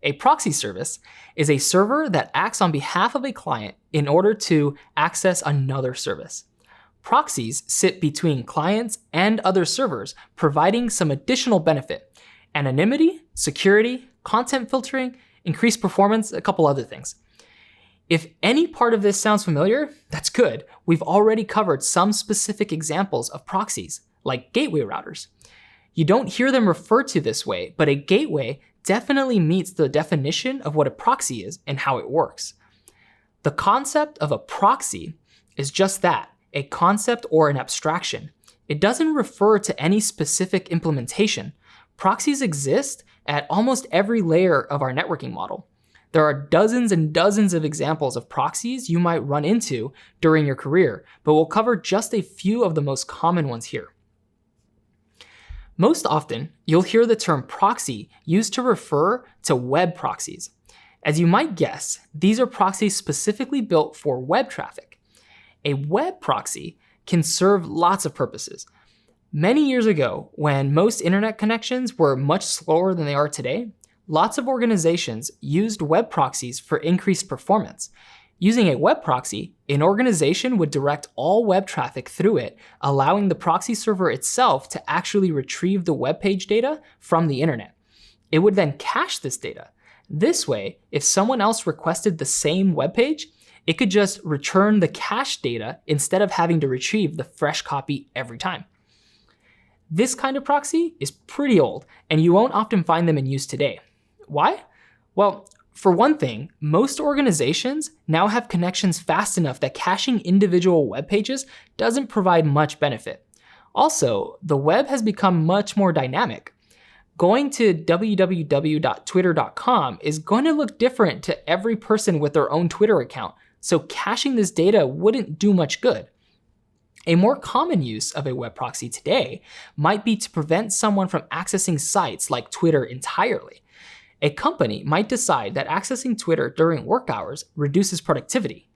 A proxy service is a server that acts on behalf of a client in order to access another service. Proxies sit between clients and other servers, providing some additional benefit: anonymity, security, content filtering, increased performance, a couple other things. If any part of this sounds familiar, that's good. We've already covered some specific examples of proxies, like gateway routers. You don't hear them referred to this way, but a gateway definitely meets the definition of what a proxy is and how it works. The concept of a proxy is just that, a concept or an abstraction. It doesn't refer to any specific implementation. Proxies exist at almost every layer of our networking model. There are dozens and dozens of examples of proxies you might run into during your career, but we'll cover just a few of the most common ones here. Most often, you'll hear the term proxy used to refer to web proxies. As you might guess, these are proxies specifically built for web traffic. A web proxy can serve lots of purposes. Many years ago, when most internet connections were much slower than they are today, lots of organizations used web proxies for increased performance. Using a web proxy, an organization would direct all web traffic through it, allowing the proxy server itself to actually retrieve the web page data from the internet. It would then cache this data. This way, if someone else requested the same web page, it could just return the cached data instead of having to retrieve the fresh copy every time. This kind of proxy is pretty old, and you won't often find them in use today. Why? Well, for one thing, most organizations now have connections fast enough that caching individual web pages doesn't provide much benefit. Also, the web has become much more dynamic. Going to www.twitter.com is going to look different to every person with their own Twitter account, so caching this data wouldn't do much good. A more common use of a web proxy today might be to prevent someone from accessing sites like Twitter entirely. A company might decide that accessing Twitter during work hours reduces productivity.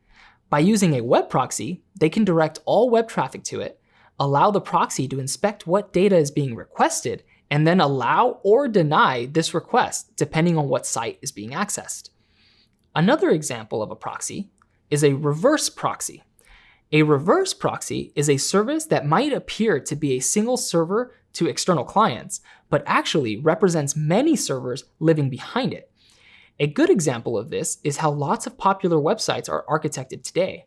By using a web proxy, they can direct all web traffic to it, allow the proxy to inspect what data is being requested, and then allow or deny this request depending on what site is being accessed. Another example of a proxy is a reverse proxy. A reverse proxy is a service that might appear to be a single server to external clients, but actually represents many servers living behind it. A good example of this is how lots of popular websites are architected today.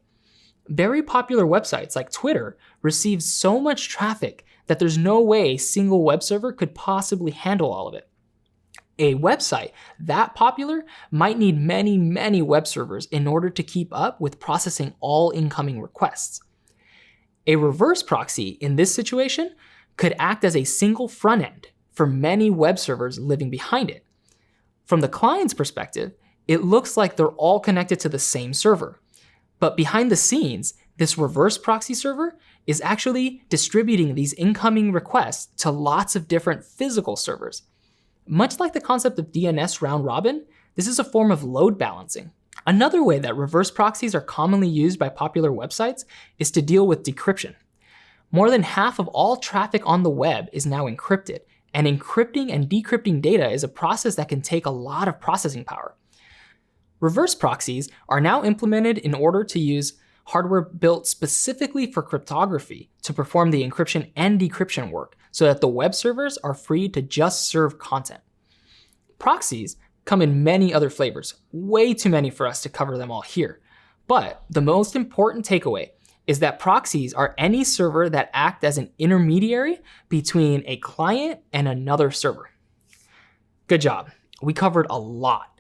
Very popular websites like Twitter receive so much traffic that there's no way a single web server could possibly handle all of it. A website that popular might need many, many web servers in order to keep up with processing all incoming requests. A reverse proxy in this situation could act as a single front end for many web servers living behind it. From the client's perspective, it looks like they're all connected to the same server. But behind the scenes, this reverse proxy server is actually distributing these incoming requests to lots of different physical servers. Much like the concept of DNS round robin, this is a form of load balancing. Another way that reverse proxies are commonly used by popular websites is to deal with decryption. More than half of all traffic on the web is now encrypted, and encrypting and decrypting data is a process that can take a lot of processing power. Reverse proxies are now implemented in order to use hardware built specifically for cryptography to perform the encryption and decryption work so that the web servers are free to just serve content. Proxies come in many other flavors, way too many for us to cover them all here. But the most important takeaway is that proxies are any server that act as an intermediary between a client and another server. Good job. We covered a lot.